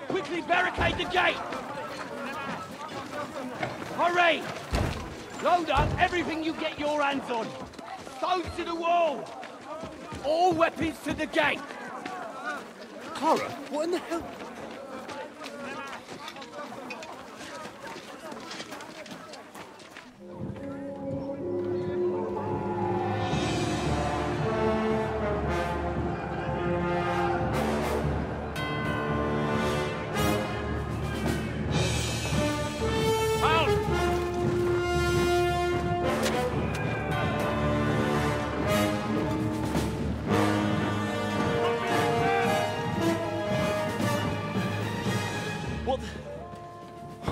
Quickly barricade the gate! Hurry! Load up everything you get your hands on. Stones to the wall! All weapons to the gate! Clara, what in the hell?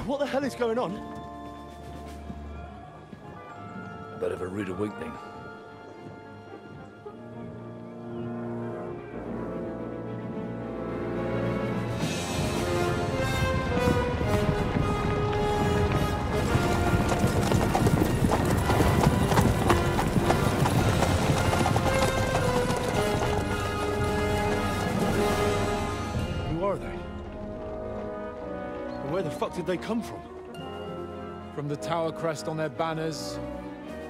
What the hell is going on? A bit of a rude awakening. Who are they? Where the fuck did they come from? From the tower crest on their banners,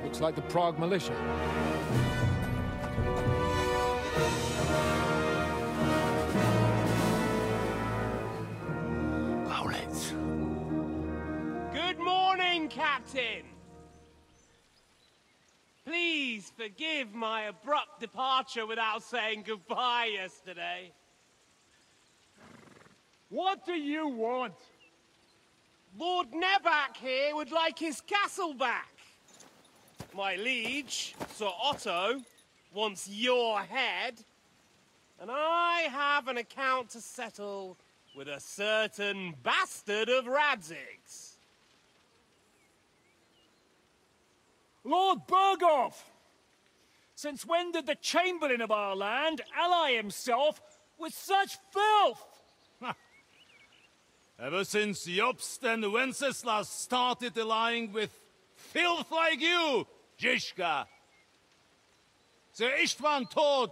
looks like the Prague militia. Owlets. Good morning, Captain! Please forgive my abrupt departure without saying goodbye yesterday. What do you want? Lord Nebak here would like his castle back. My liege, Sir Otto, wants your head. And I have an account to settle with a certain bastard of Radzig's. Lord Berghoff! Since when did the Chamberlain of our land ally himself with such filth? Ever since Jobst and Wenceslas started allying with filth like you, Zizka. Sir Istvan Tod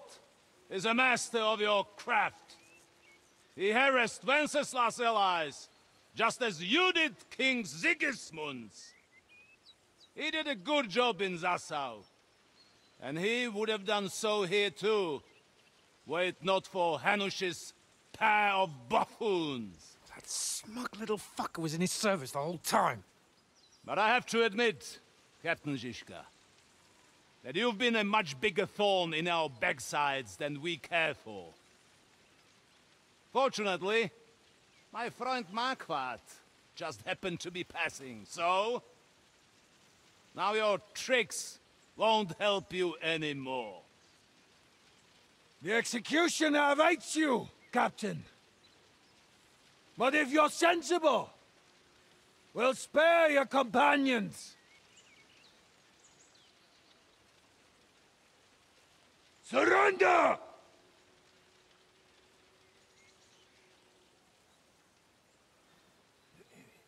is a master of your craft. He harassed Wenceslas' allies, just as you did King Sigismund's. He did a good job in Zassau, and he would have done so here too, were it not for Hanush's pair of buffoons. That smug little fucker was in his service the whole time. But I have to admit, Captain Zizka, that you've been a much bigger thorn in our backsides than we care for. Fortunately, my friend Marquardt just happened to be passing, so... now your tricks won't help you anymore. The executioner awaits you, Captain. But if you're sensible, we'll spare your companions. Surrender!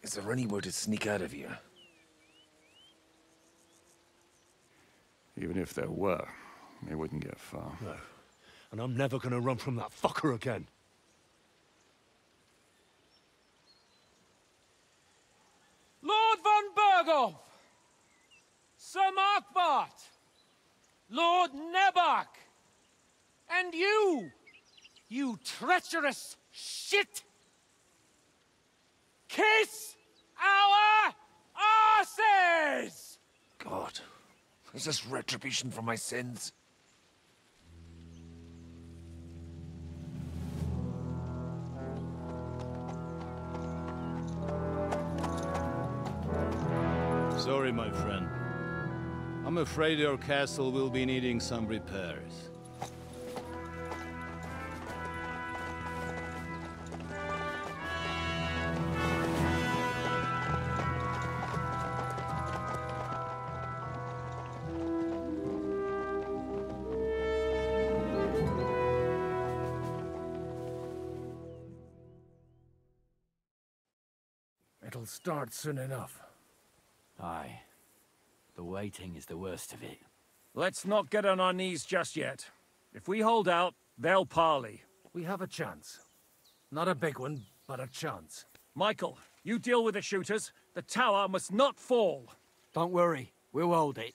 Is there anywhere to sneak out of here? Even if there were, we wouldn't get far. No. And I'm never gonna run from that fucker again. Lord von Berghoff! Sir Marquardt! Lord Nebak! And you! You treacherous shit! Kiss our asses! God, is this retribution for my sins? Sorry, my friend. I'm afraid your castle will be needing some repairs. It'll start soon enough. Aye. The waiting is the worst of it. Let's not get on our knees just yet. If we hold out, they'll parley. We have a chance. Not a big one, but a chance. Michael, you deal with the shooters. The tower must not fall. Don't worry, we'll hold it.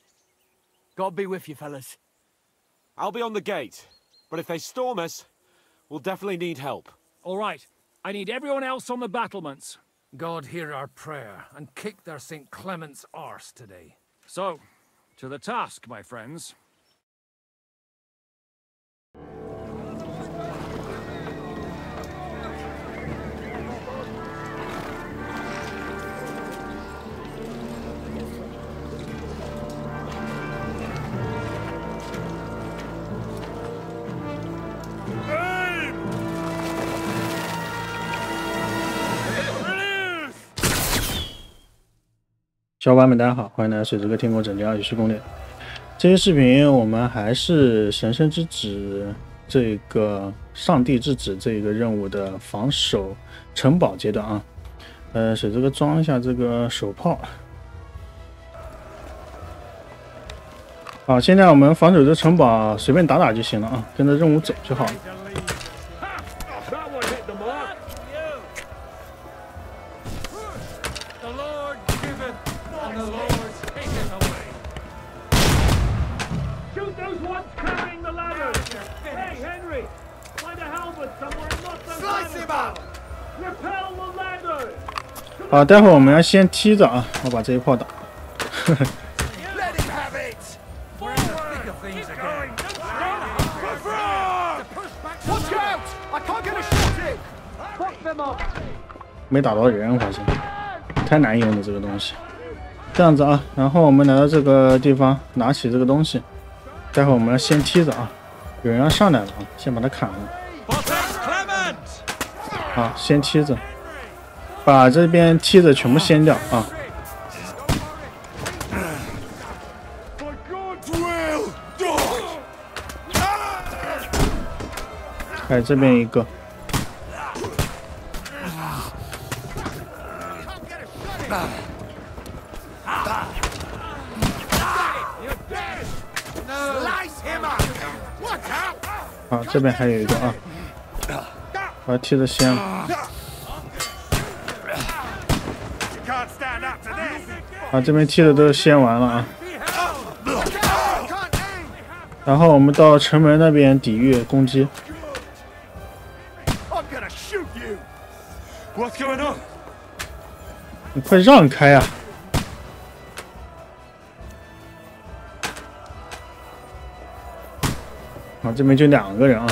God be with you, fellas. I'll be on the gate, but if they storm us, we'll definitely need help. All right, I need everyone else on the battlements. God hear our prayer and kick their St. Clement's arse today. So, to the task, my friends. 小伙伴们大家好，欢迎来到水之哥天国拯救2攻略。这些视频我们还是神圣之指这个上帝之指这个任务的防守城堡阶段啊。水之哥装一下这个手炮。好，现在我们防守这城堡随便打打就行了啊，跟着任务走就好了。 好，待会儿我们要先踢着啊，我把这一炮打。没打到人，发现太难用了这个东西。这样子啊，然后我们来到这个地方，拿起这个东西，待会儿我们要先踢着啊，有人要上来了啊，先把他砍了。好，先踢着。 把这边梯子全部掀掉啊！还有这边一个，好，这边还有一个啊，把梯子掀了。 啊，这边踢的都掀完了啊，然后我们到城门那边抵御攻击。你快让开啊！啊，这边就2个人啊，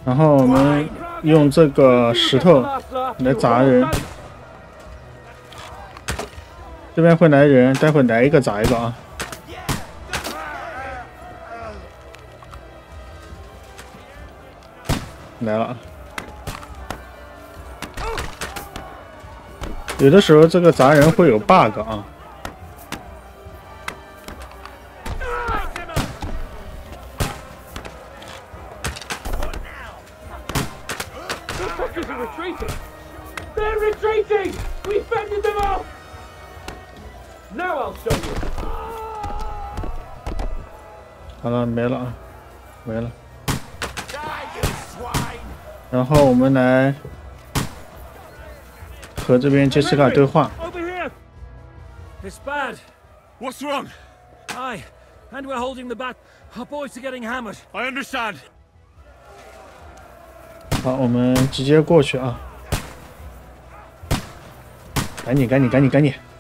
然后我们用这个石头来砸人。 这边会来人，待会来一个砸一个啊！来了，有的时候这个砸人会有 bug 啊。好了，没了啊，没了。然后我们来和这边杰西卡对话。It's bad. What's wrong? Aye, and we're holding the bat. Our boys are getting hammered. I understand. 好，我们直接过去啊！赶紧，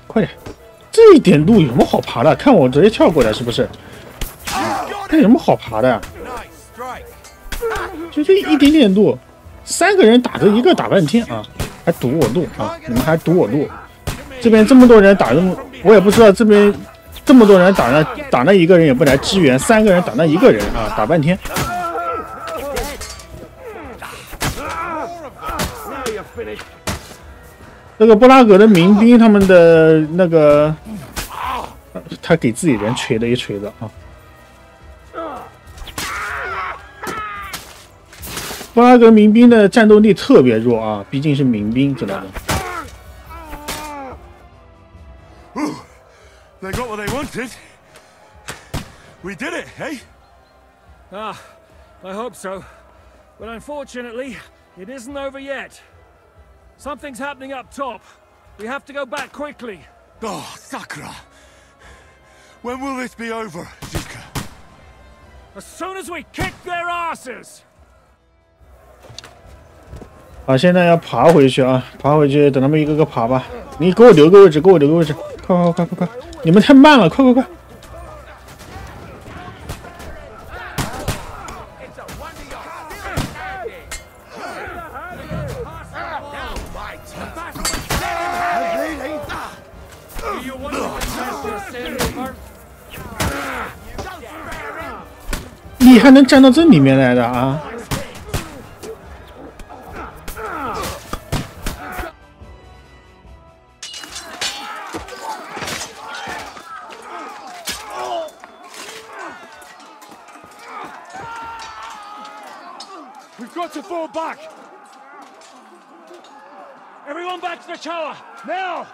快点！这一点路有什么好爬的？看我直接跳过来是不是？ 这有什么好爬的呀？就这一点点路，3个人打着一个打半天啊，还堵我路啊！你们还堵我路？这边这么多人打我也不知道这边这么多人打那一个人也不来支援，3个人打那一个人啊，打半天。这个布拉格的民兵他们的那个，他给自己人锤了一锤子啊。 布拉格民兵的战斗力特别弱啊，毕竟是民兵，知道吗？ They got what they wanted. We did it, eh? Ah, I hope so. But unfortunately, It isn't over yet. Something's happening up top. We have to go back quickly. Oh, Sakura! When will this be over, Zika? As soon as we kick their asses! 好，现在要爬回去啊！爬回去，等他们一个个爬吧。你给我留个位置，给我留个位置！快！你们太慢了，快！ 你还能站到这里面来的啊？ We've got to fall back! Everyone back to the tower, now!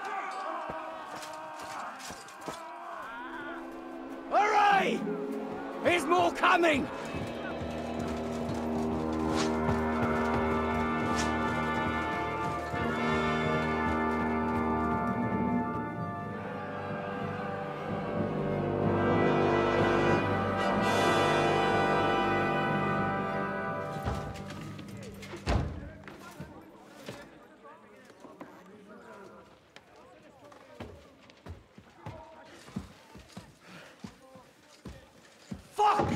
Hooray! There's more coming! Fuck!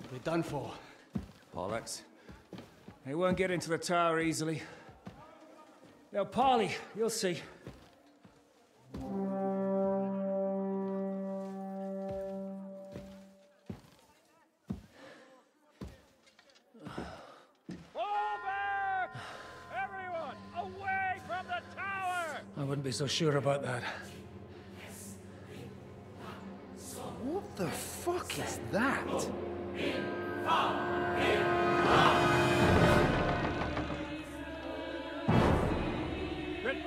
We're done for. Bollocks. They won't get into the tower easily. Now, Parley, you'll see. I wouldn't be so sure about that. What the fuck is that?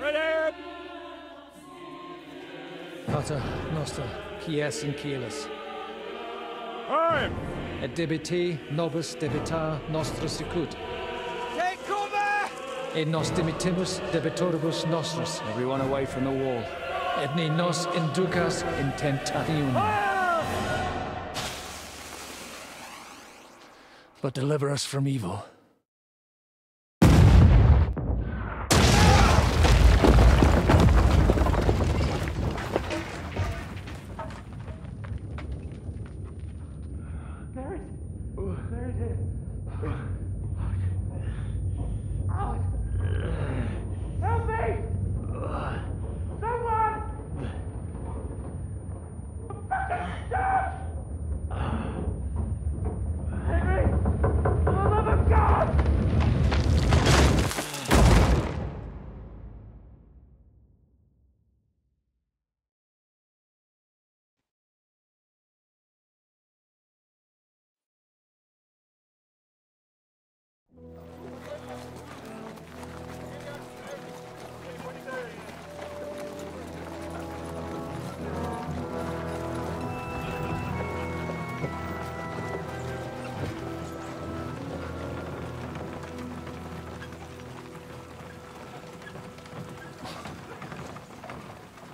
Ready! Pater Noster, Kies in Kielis. Time! Et debiti nobis debita nostris sicut. Take cover! Et nos dimitimus debitoribus nostris. Everyone away from the wall. Et ni nos inducas in tentationem. But deliver us from evil.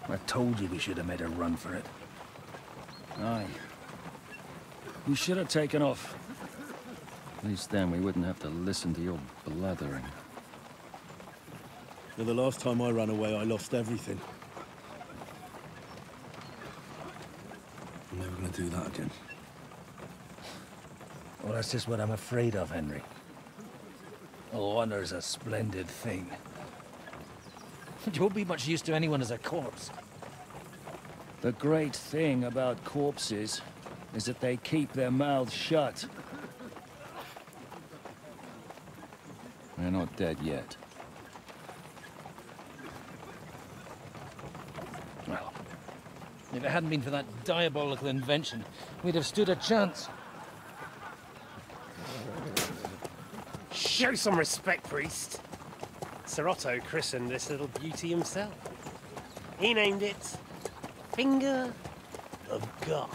I told you we should have made a run for it. Aye. We should have taken off. At least then we wouldn't have to listen to your blathering. Well, the last time I ran away, I lost everything. I'm never gonna do that again. Well, that's just what I'm afraid of, Henry. Honor's a splendid thing. It won't be much use to anyone as a corpse. The great thing about corpses is that they keep their mouths shut. They're not dead yet. Well, if it hadn't been for that diabolical invention, we'd have stood a chance. Show some respect, priest. Sir Otto christened this little beauty himself. He named it Finger of God.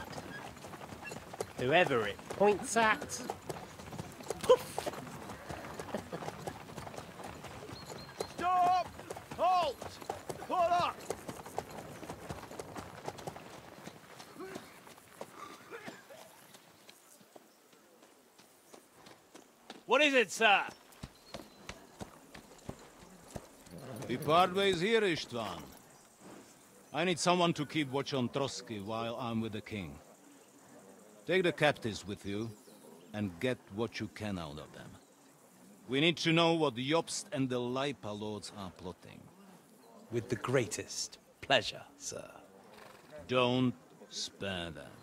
Whoever it points at, poof, What is it, sir? We part ways here, Istvan. I need someone to keep watch on Trotsky while I'm with the king. Take the captives with you, and get what you can out of them. We need to know what Jobst and the Leipa lords are plotting. With the greatest pleasure, sir. Don't spare them.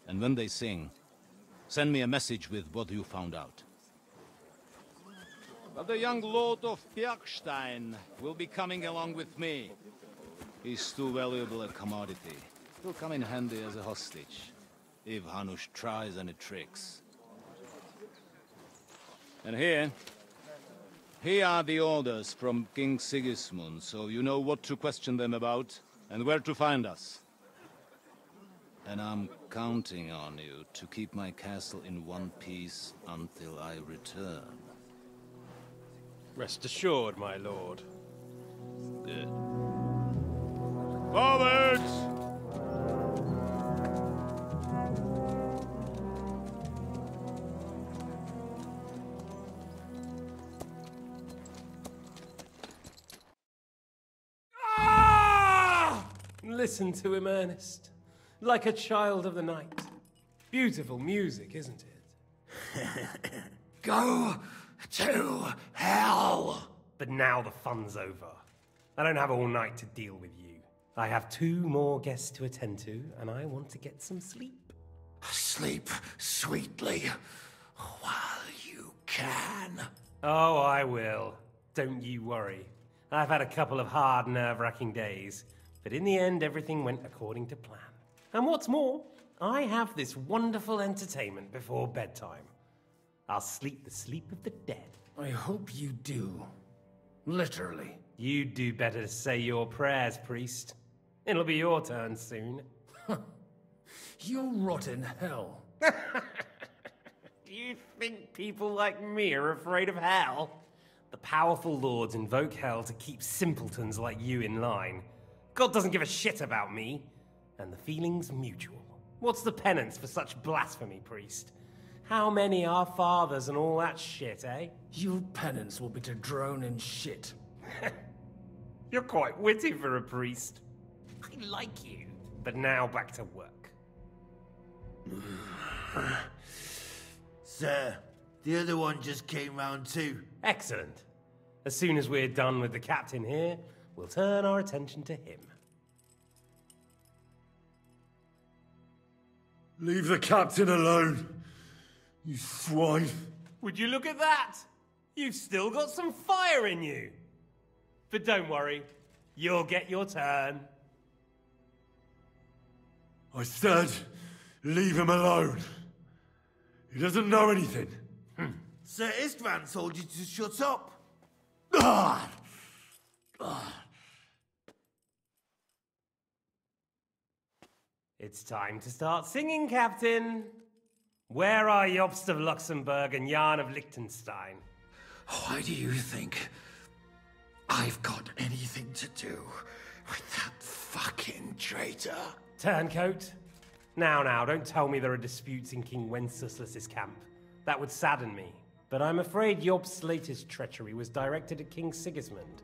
And when they sing, send me a message with what you found out. But the young Lord of Bjergstein will be coming along with me. He's too valuable a commodity. He'll come in handy as a hostage, if Hanush tries any tricks. And here are the orders from King Sigismund, so you know what to question them about, and where to find us. And I'm counting on you to keep my castle in one piece until I return. Rest assured, my lord. Good. Forwards! Listen to him, Ernest. Like a child of the night. Beautiful music, isn't it? Go to hell! But now the fun's over. I don't have all night to deal with you. I have 2 more guests to attend to, and I want to get some sleep. Sleep sweetly while you can. Oh, I will. Don't you worry. I've had a couple of hard, nerve-wracking days, but in the end, everything went according to plan. And what's more, I have this wonderful entertainment before bedtime. I'll sleep the sleep of the dead. I hope you do. Literally. You'd do better to say your prayers, priest. It'll be your turn soon. You'll rot in hell. Do you think people like me are afraid of hell? The powerful lords invoke hell to keep simpletons like you in line. God doesn't give a shit about me. And the feeling's mutual. What's the penance for such blasphemy, priest? How many are fathers and all that shit, eh? Your penance will be to drown in shit. You're quite witty for a priest. I like you. But now back to work. Sir, the other one just came round too. Excellent. As soon as we're done with the captain here, we'll turn our attention to him. Leave the captain alone, you swine. Would you look at that? You've still got some fire in you. But don't worry, you'll get your turn. I said, leave him alone. He doesn't know anything. Sir Istvan told you to shut up. It's time to start singing, Captain. Where are Jobst of Luxembourg and Jan of Liechtenstein? Why do you think I've got anything to do with that fucking traitor? Turncoat. Now, don't tell me there are disputes in King Wenceslas's camp. That would sadden me. But I'm afraid Jobst's latest treachery was directed at King Sigismund.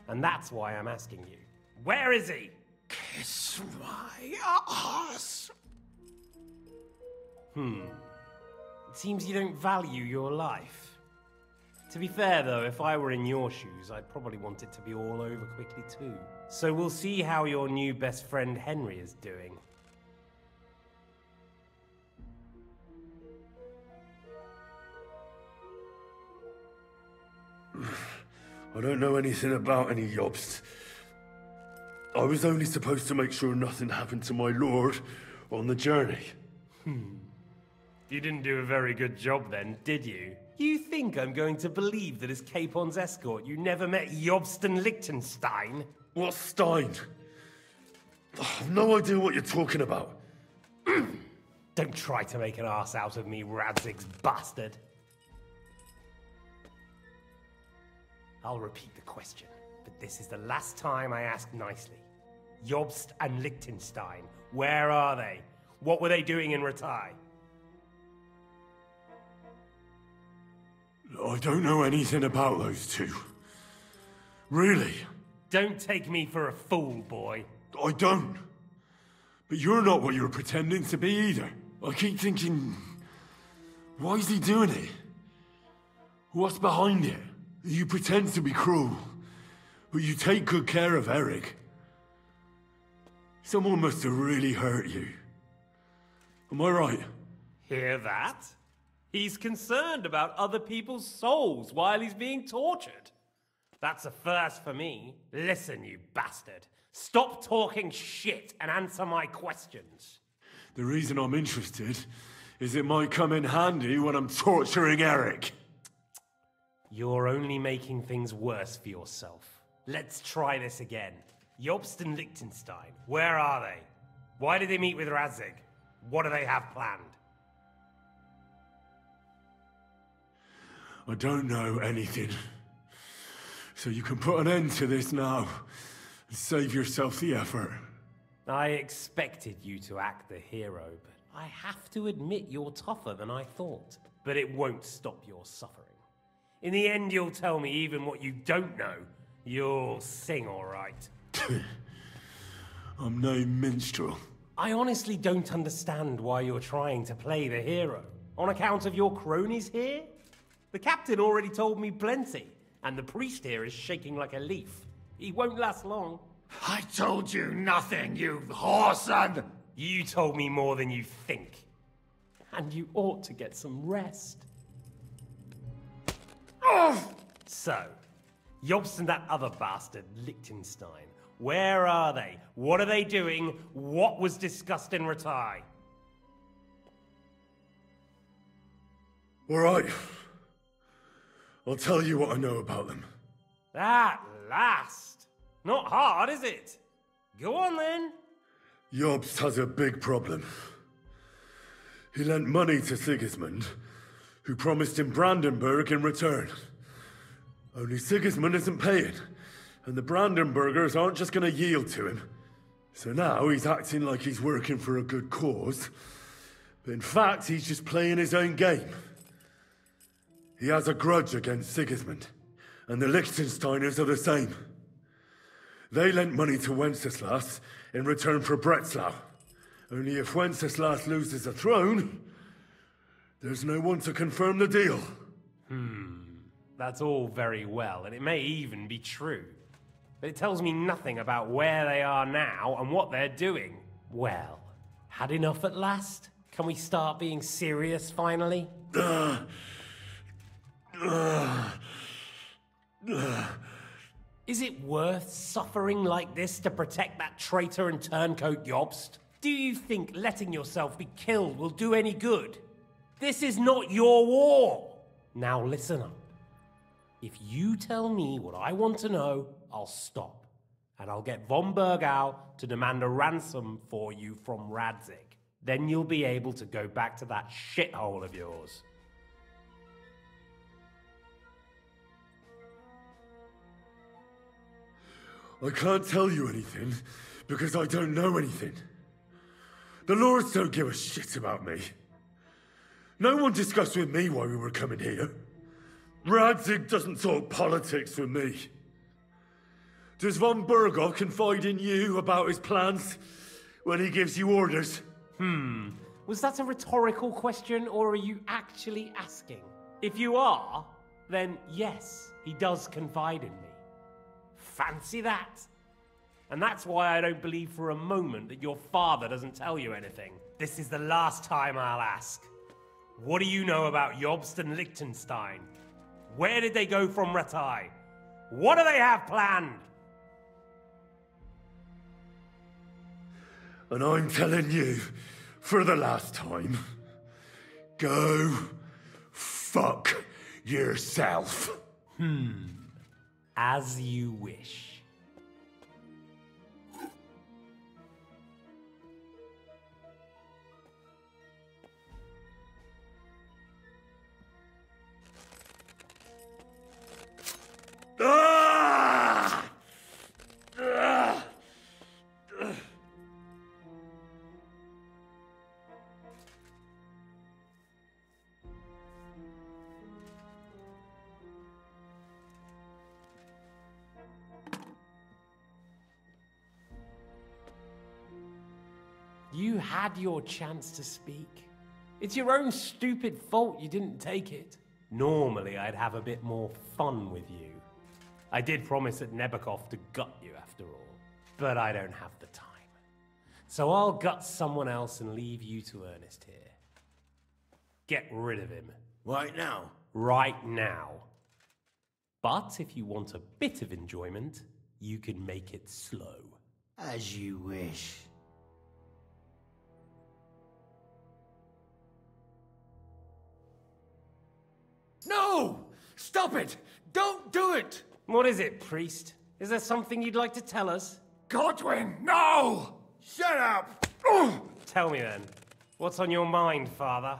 And that's why I'm asking you. Where is he? Kiss my ass. It seems you don't value your life. To be fair, though, if I were in your shoes, I'd probably want it to be all over quickly, too. So we'll see how your new best friend Henry is doing. I don't know anything about any Jobst. I was only supposed to make sure nothing happened to my lord on the journey. You didn't do a very good job then, did you? You think I'm going to believe that as Capon's escort you never met Jobst and Liechtenstein? What Stein? I've no idea what you're talking about. Don't try to make an arse out of me, Radzig's bastard. I'll repeat the question, but this is the last time I ask nicely. Jobst and Liechtenstein, where are they? What were they doing in Ratai? I don't know anything about those two. Really? Don't take me for a fool, boy. I don't. But you're not what you're pretending to be either. I keep thinking, why is he doing it? What's behind it? You pretend to be cruel, but you take good care of Eric. Someone must have really hurt you. Am I right? Hear that? He's concerned about other people's souls while he's being tortured. That's a first for me. Listen, you bastard. Stop talking shit and answer my questions. The reason I'm interested is it might come in handy when I'm torturing Eric. You're only making things worse for yourself. Let's try this again. Jobst and Liechtenstein, where are they? Why did they meet with Radzig? What do they have planned? I don't know anything. So you can put an end to this now and save yourself the effort. I expected you to act the hero, but I have to admit you're tougher than I thought. But it won't stop your suffering. In the end, you'll tell me even what you don't know. You'll sing all right. I'm no minstrel. I honestly don't understand why you're trying to play the hero. On account of your cronies here? The captain already told me plenty, and the priest here is shaking like a leaf. He won't last long. I told you nothing, you whoreson! You told me more than you think. And you ought to get some rest. So, Jobst and that other bastard, Liechtenstein, where are they? What are they doing? What was discussed in Ratai? All right. I'll tell you what I know about them. At last! Not hard, is it? Go on then. Jobst has a big problem. He lent money to Sigismund, who promised him Brandenburg in return. Only Sigismund isn't paying, and the Brandenburgers aren't just going to yield to him. So now he's acting like he's working for a good cause, but in fact he's just playing his own game. He has a grudge against Sigismund, and the Liechtensteiners are the same. They lent money to Wenceslas in return for Breslau. Only if Wenceslas loses the throne, there's no one to confirm the deal. That's all very well, and it may even be true. But it tells me nothing about where they are now and what they're doing. Well, had enough at last? Can we start being serious finally? Is it worth suffering like this to protect that traitor and turncoat Jobst? Do you think letting yourself be killed will do any good? This is not your war! Now listen up. If you tell me what I want to know, I'll stop. And I'll get von Bergau to demand a ransom for you from Radzig. Then you'll be able to go back to that shithole of yours. I can't tell you anything, because I don't know anything. The Lords don't give a shit about me. No one discussed with me why we were coming here. Radzig doesn't talk politics with me. Does von Bergau confide in you about his plans when he gives you orders? Was that a rhetorical question, or are you actually asking? If you are, then yes, he does confide in me. Fancy that. And that's why I don't believe for a moment that your father doesn't tell you anything. This is the last time I'll ask. What do you know about Jobst and Liechtenstein? Where did they go from Ratai? What do they have planned? And I'm telling you, for the last time, go fuck yourself. As you wish. You had your chance to speak. It's your own stupid fault you didn't take it. Normally, I'd have a bit more fun with you. I did promise at Nebakov to gut you after all, but I don't have the time. So I'll gut someone else and leave you to Ernest here. Get rid of him. Right now? Right now. But if you want a bit of enjoyment, you can make it slow. As you wish. No! Stop it! Don't do it! What is it, priest? Is there something you'd like to tell us? Godwin, no! Shut up! Tell me then. What's on your mind, father?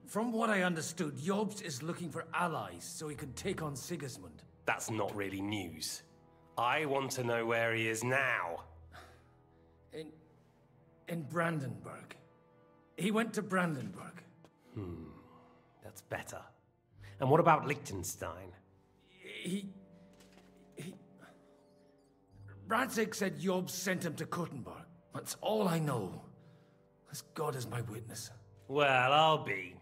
From what I understood, Jobst is looking for allies so he can take on Sigismund. That's not really news. I want to know where he is now. In Brandenburg. He went to Brandenburg. That's better. And what about Liechtenstein? Radzig said Jobst sent him to Kuttenberg. That's all I know. As God is my witness. Well, I'll be.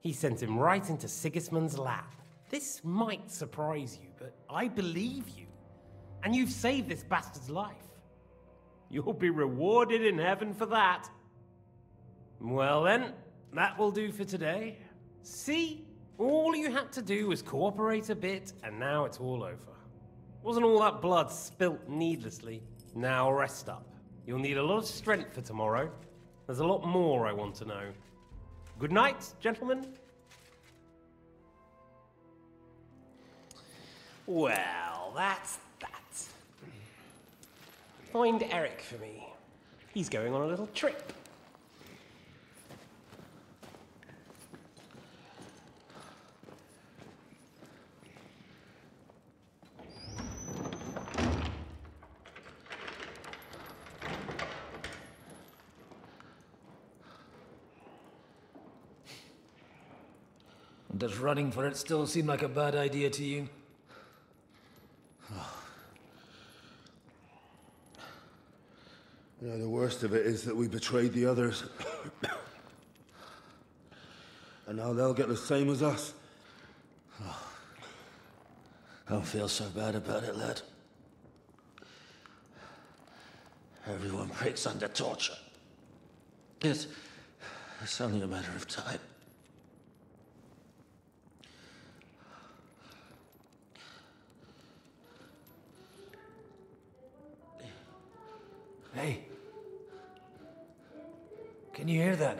He sent him right into Sigismund's lap. This might surprise you, but I believe you. And you've saved this bastard's life. You'll be rewarded in heaven for that. Well then, that will do for today. See? All you had to do was cooperate a bit, and now it's all over. Wasn't all that blood spilt needlessly. Now rest up. You'll need a lot of strength for tomorrow. There's a lot more I want to know. Good night, gentlemen. Well, that's that. Find Eric for me. He's going on a little trip. Does running for it still seem like a bad idea to you? You know, the worst of it is that we betrayed the others. And now they'll get the same as us. Don't feel so bad about it, lad. Everyone breaks under torture. It's only a matter of time. Hey. Can you hear that?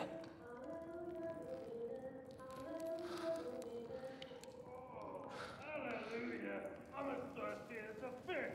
Hallelujah. I'm as thirsty as a fish.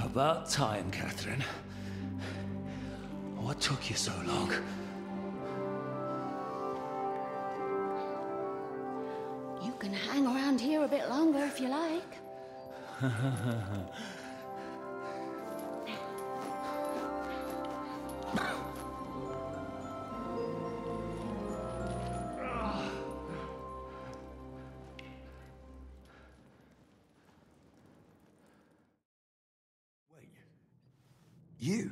About time, Catherine. What took you so long? You can hang around here a bit longer if you like. You?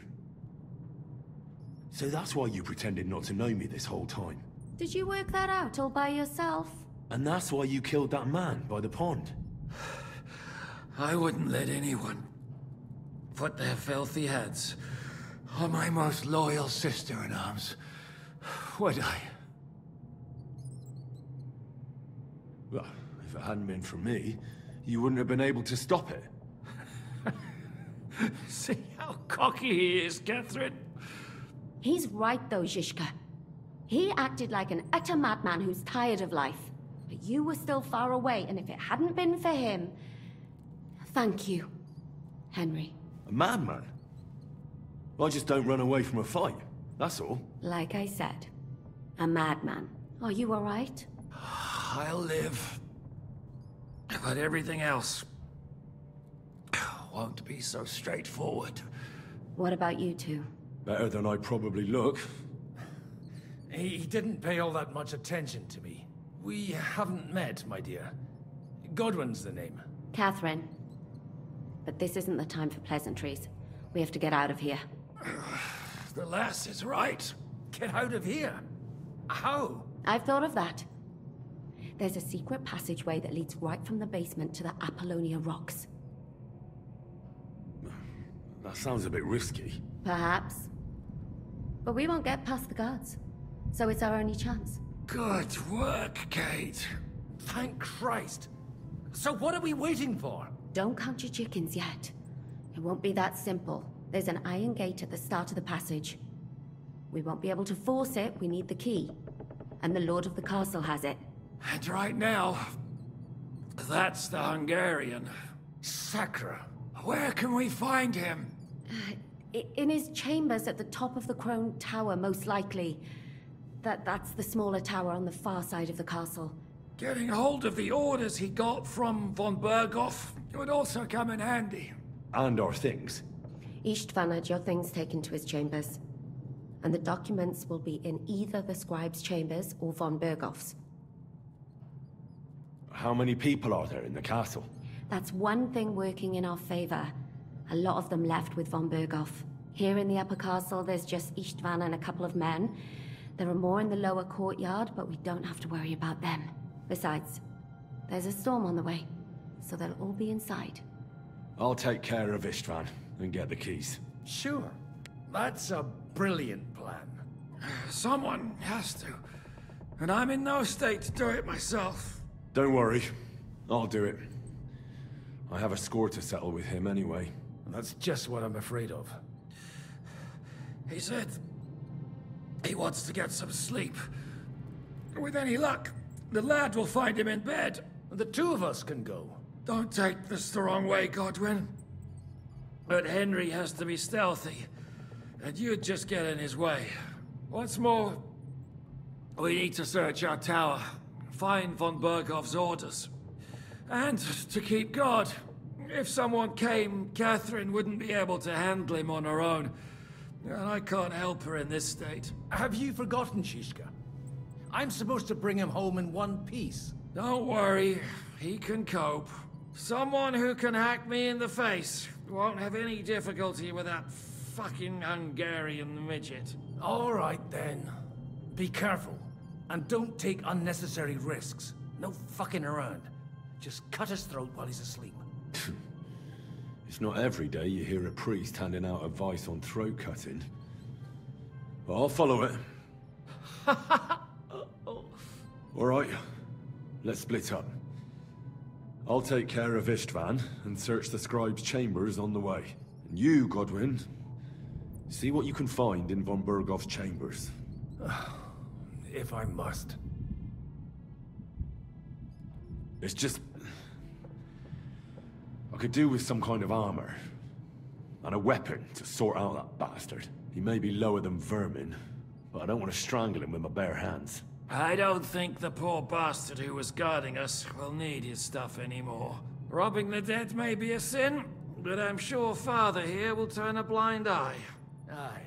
So that's why you pretended not to know me this whole time? Did you work that out all by yourself? And that's why you killed that man by the pond? I wouldn't let anyone put their filthy heads on my most loyal sister-in-arms, would I? Well, if it hadn't been for me, you wouldn't have been able to stop it. See how cocky he is, Catherine. He's right though, Zizka. He acted like an utter madman who's tired of life. But you were still far away, and if it hadn't been for him... Thank you, Henry. A madman? I just don't run away from a fight. That's all. Like I said, a madman. Are you all right? I'll live. But everything else won't be so straightforward. What about you two? Better than I probably look. He didn't pay all that much attention to me. We haven't met, my dear. Godwin's the name. Catherine. But this isn't the time for pleasantries. We have to get out of here. The lass is right. Get out of here? How? I've thought of that. There's a secret passageway that leads right from the basement to the Apollonia Rocks. That sounds a bit risky. Perhaps. But we won't get past the guards. So it's our only chance. Good work, Kate. Thank Christ. So what are we waiting for? Don't count your chickens yet. It won't be that simple. There's an iron gate at the start of the passage. We won't be able to force it, we need the key. And the Lord of the Castle has it. And right now, that's the Hungarian. Sacra. Where can we find him? In his chambers at the top of the Crone Tower, most likely. That's the smaller tower on the far side of the castle. Getting hold of the orders he got from von Berghoff would also come in handy. And our things. Istvan had your things taken to his chambers. And the documents will be in either the scribe's chambers or von Berghoff's. How many people are there in the castle? That's one thing working in our favor. A lot of them left with von Berghoff. Here in the upper castle, there's just Istvan and a couple of men. There are more in the lower courtyard, but we don't have to worry about them. Besides, there's a storm on the way, so they'll all be inside. I'll take care of Istvan and get the keys. Sure. That's a brilliant plan. Someone has to. And I'm in no state to do it myself. Don't worry. I'll do it. I have a score to settle with him anyway. That's just what I'm afraid of. He said he wants to get some sleep. With any luck, the lad will find him in bed. The two of us can go. Don't take this the wrong way, Godwin. But Henry has to be stealthy, and you'd just get in his way. What's more, we need to search our tower, find von Berghoff's orders. And to keep guard. If someone came, Catherine wouldn't be able to handle him on her own. And I can't help her in this state. Have you forgotten, Shishka? I'm supposed to bring him home in one piece. Don't worry, he can cope. Someone who can hack me in the face won't have any difficulty with that fucking Hungarian midget. All right, then. Be careful. And don't take unnecessary risks. No fucking around. Just cut his throat while he's asleep. It's not every day you hear a priest handing out advice on throat cutting. But I'll follow it. All right, let's split up. I'll take care of Istvan and search the scribe's chambers on the way. And you, Godwin, see what you can find in von Berghoff's chambers. If I must. It's just... I could do with some kind of armor. And a weapon to sort out that bastard. He may be lower than vermin, but I don't want to strangle him with my bare hands. I don't think the poor bastard who was guarding us will need his stuff anymore. Robbing the dead may be a sin, but I'm sure Father here will turn a blind eye. Aye.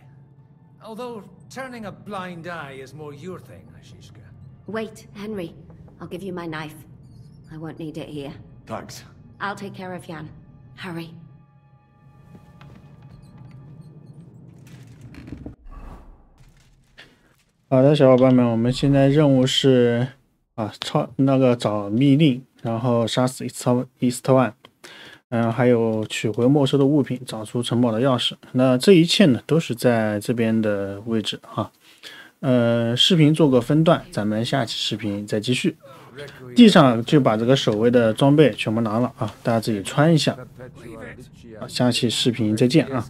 Although turning a blind eye is more your thing, Shishka. Wait, Henry. I'll give you my knife. I won't need it here. Thanks. I'll take care of Jan. Hurry. 好的，小伙伴们，我们现在任务是找密令，然后杀死伊斯特万，还有取回没收的物品，找出城堡的钥匙。那这一切呢，都是在这边的位置哈。视频做个分段，咱们下期视频再继续。地上就把这个守卫的装备全部拿了啊，大家自己穿一下。好，下期视频再见啊。